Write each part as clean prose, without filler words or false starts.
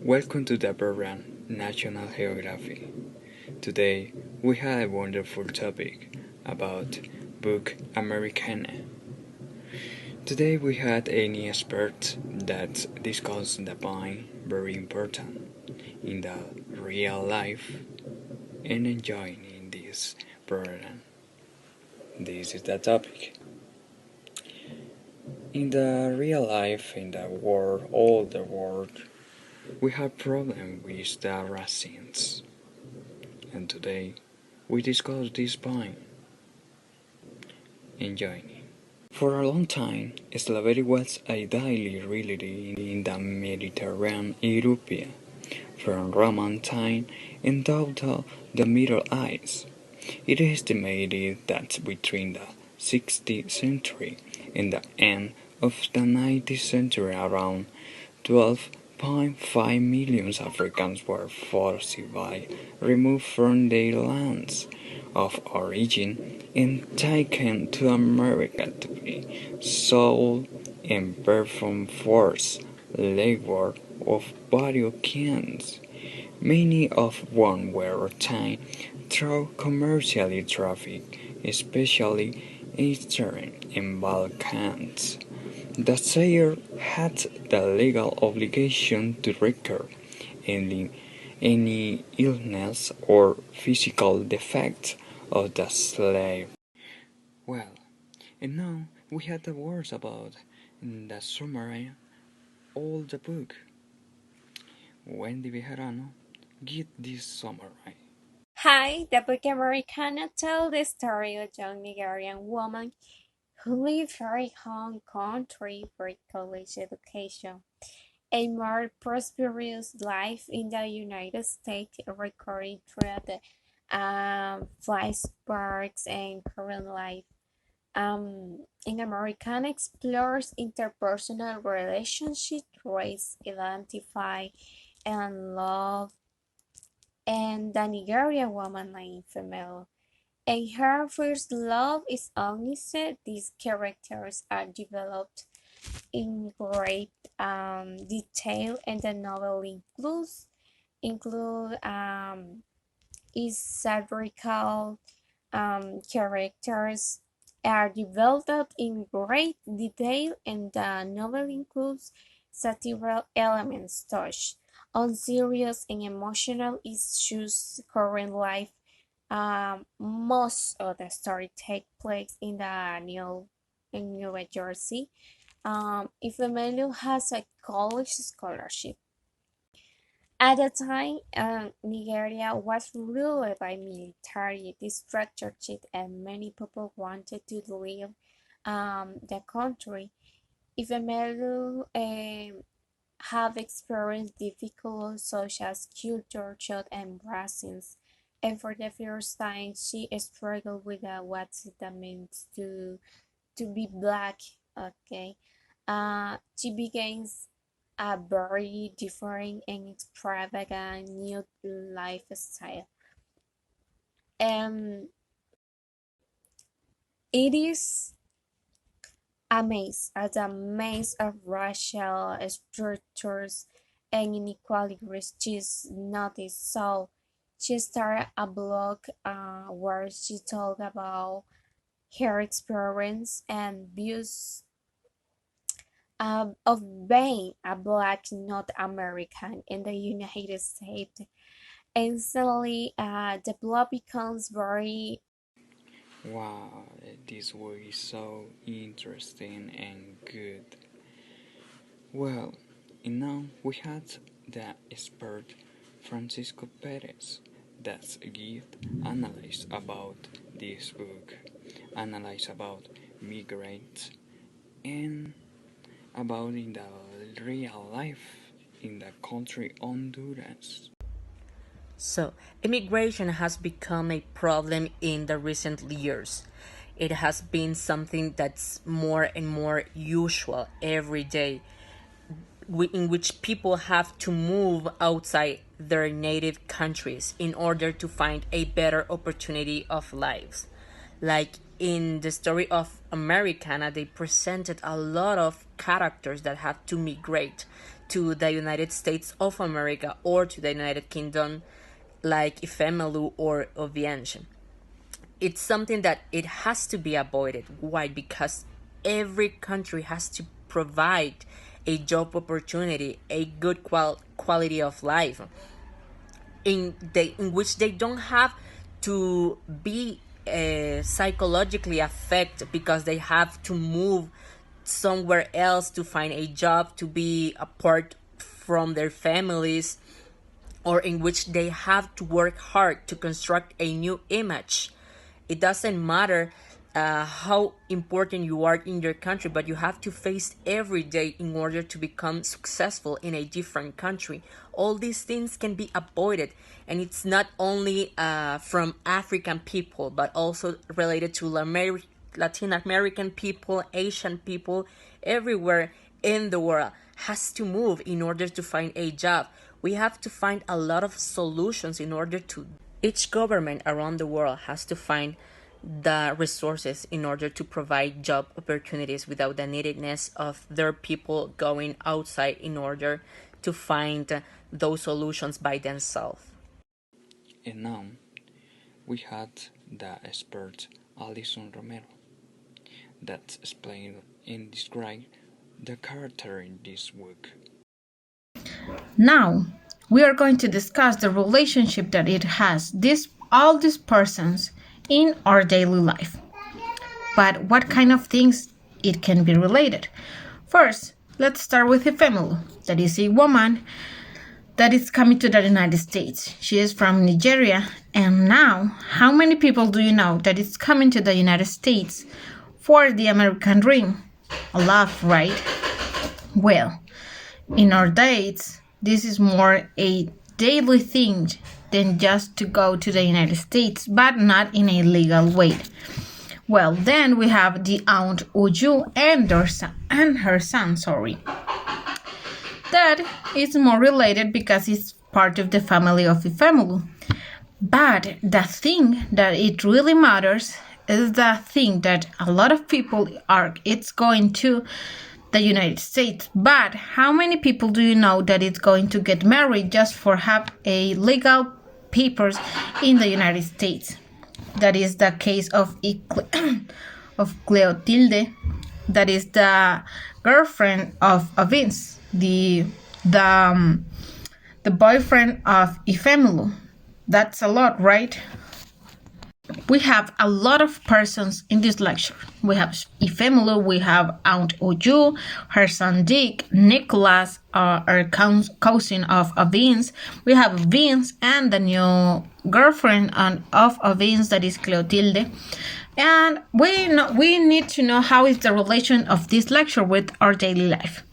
Welcome to the program National Geography. Today we have a wonderful topic about book Americanah. Today we had any expert that discussed the point very important in the real life and enjoying in this program. This is the topic. In the real life, in the world, all the world, we have problems with the racism. And today we discuss this point. Enjoying. For a long time, slavery was a daily reality in the Mediterranean Europe, from Roman time and down to the Middle Ages. It is estimated that between the 16th century and the end of the 19th century, around 12.5 million Africans were forcibly removed from their lands of origin and taken to America to be sold and performed forced labor of various kinds. Many of them were obtained through commercial traffic, especially Eastern and Balkans. The seller had the legal obligation to record any illness or physical defect of the slave. Well, and now we have the words about the summary all the book. Wendy Bejarano, give this summary. Hi, the book Americanah tells the story of a young Nigerian woman who lived her home country for college education. A more prosperous life in the United States recorded throughout the flashbacks and current life. In American explores interpersonal relationships, race, identify, and love, and the Nigerian woman named Ifemelu. And her first love is Obinze. These characters are developed in great detail, and the novel include is satirical characters are developed in great detail, and the novel includes satirical elements touch on serious and emotional issues current life. Most of the story take place in New Jersey. Ifemelu has a college scholarship. At the time, Nigeria was ruled by military dictatorship, and many people wanted to leave the country. Ifemelu have experienced difficulties such as culture shock and racism, and for the first time she struggled with what it means to be black. Okay, she begins a very different and extravagant new lifestyle, and it is a maze of racial structures and inequalities she's noticed. So she started a blog where she talked about her experience and views of being a black North American in the United States. And suddenly, the blog becomes very. Wow, this was so interesting and good. Well, and now we had the expert Francisco Perez that give analyze about this book, analyze about migrate and about in the real life in the country Honduras. So, immigration has become a problem in the recent years. It has been something that's more and more usual every day, in which people have to move outside their native countries in order to find a better opportunity of lives. Like in the story of Americanah, they presented a lot of characters that have to migrate to the United States of America or to the United Kingdom, like Ifemelu or Obinze. It's something that it has to be avoided. Why? Because every country has to provide a job opportunity, a good quality of life, in which they don't have to be psychologically affected because they have to move somewhere else to find a job, to be apart from their families, or in which they have to work hard to construct a new image. It doesn't matter how important you are in your country, but you have to face every day in order to become successful in a different country. All these things can be avoided, and it's not only from African people, but also related to Latin American people, Asian people, everywhere in the world has to move in order to find a job. We have to find a lot of solutions in order to. Each government around the world has to find the resources in order to provide job opportunities without the neededness of their people going outside in order to find those solutions by themselves. And now we had the expert Alison Romero that explained and described the character in this book. Now, we are going to discuss the relationship that it has all these persons in our daily life. But what kind of things it can be related? First, let's start with Ifemelu, that is a woman that is coming to the United States. She is from Nigeria, and now, how many people do you know that is coming to the United States for the American dream? A lot, right? Well, in our days, this is more a daily thing than just to go to the United States, but not in a legal way. Well, then we have the Aunt Uju and her son. That is more related because it's part of the family of Ifemelu. But the thing that it really matters is the thing that a lot of people it's going to the United States. But how many people do you know that it's going to get married just for have a legal papers in the United States? That is the case of Cleotilde, that is the girlfriend of Obinze, the boyfriend of Ifemelu. That's a lot, right? We have a lot of persons in this lecture. We have Ifemelu, we have Aunt Oju, her son Dick, Nicholas, our cousin of Obinze. We have Vince and the new girlfriend of Obinze, that is Cleotilde. And we need to know how is the relation of this lecture with our daily life.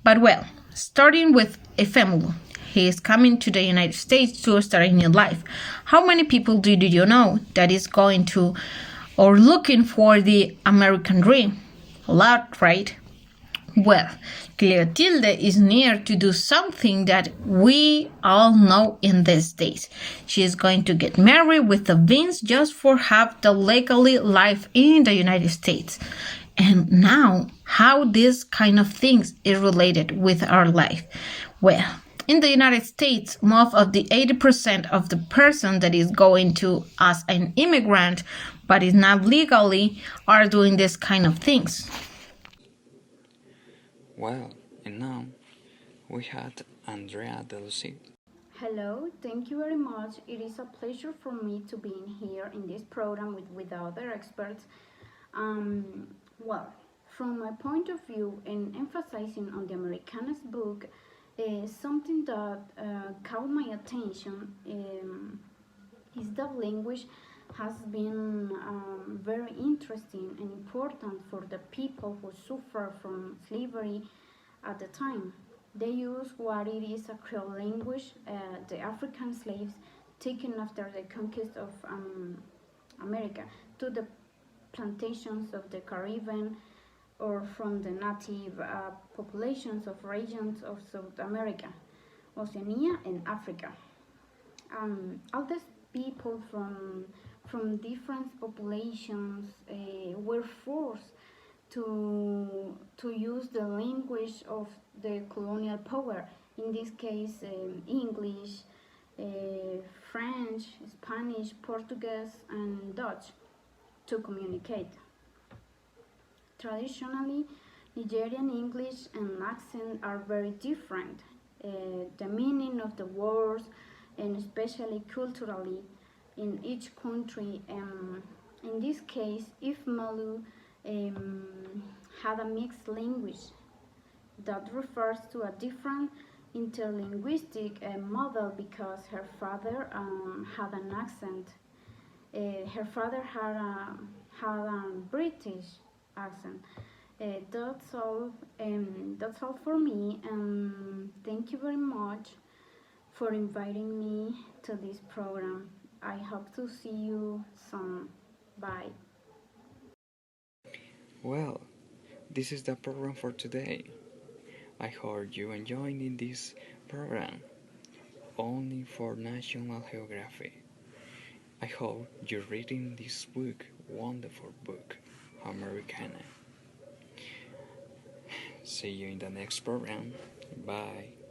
But well, starting with Ifemelu. He is coming to the United States to start a new life. How many people do you know that is going to or looking for the American dream? A lot, right? Well, Cleotilde is near to do something that we all know in these days. She is going to get married with a Vince just for have the legally life in the United States. And now, how this kind of things is related with our life? Well, in the United States, most of the 80% of the person that is going to as an immigrant but is not legally are doing this kind of things. Well, and now we had Andrea Delucy. Hello, thank you very much. It is a pleasure for me to be in here in this program with other experts. Well, from my point of view, and emphasizing on the Americanah's book, something that caught my attention is that language has been very interesting and important for the people who suffer from slavery at the time. They use what it is a Creole language, the African slaves taken after the conquest of America to the plantations of the Caribbean or from the native populations of regions of South America, Oceania, and Africa. All these people from different populations were forced to use the language of the colonial power. In this case, English, French, Spanish, Portuguese, and Dutch to communicate. Traditionally, Nigerian English and accent are very different. The meaning of the words, and especially culturally, in each country. In this case, Ifemelu had a mixed language that refers to a different interlinguistic model because her father had an accent. Her father had a British accent. That's all. That's all for me. Thank you very much for inviting me to this program. I hope to see you soon. Bye. Well, this is the program for today. I hope you enjoyed this program only for National Geography. I hope you're reading this book, wonderful book, Americanah. See you in the next program. Bye.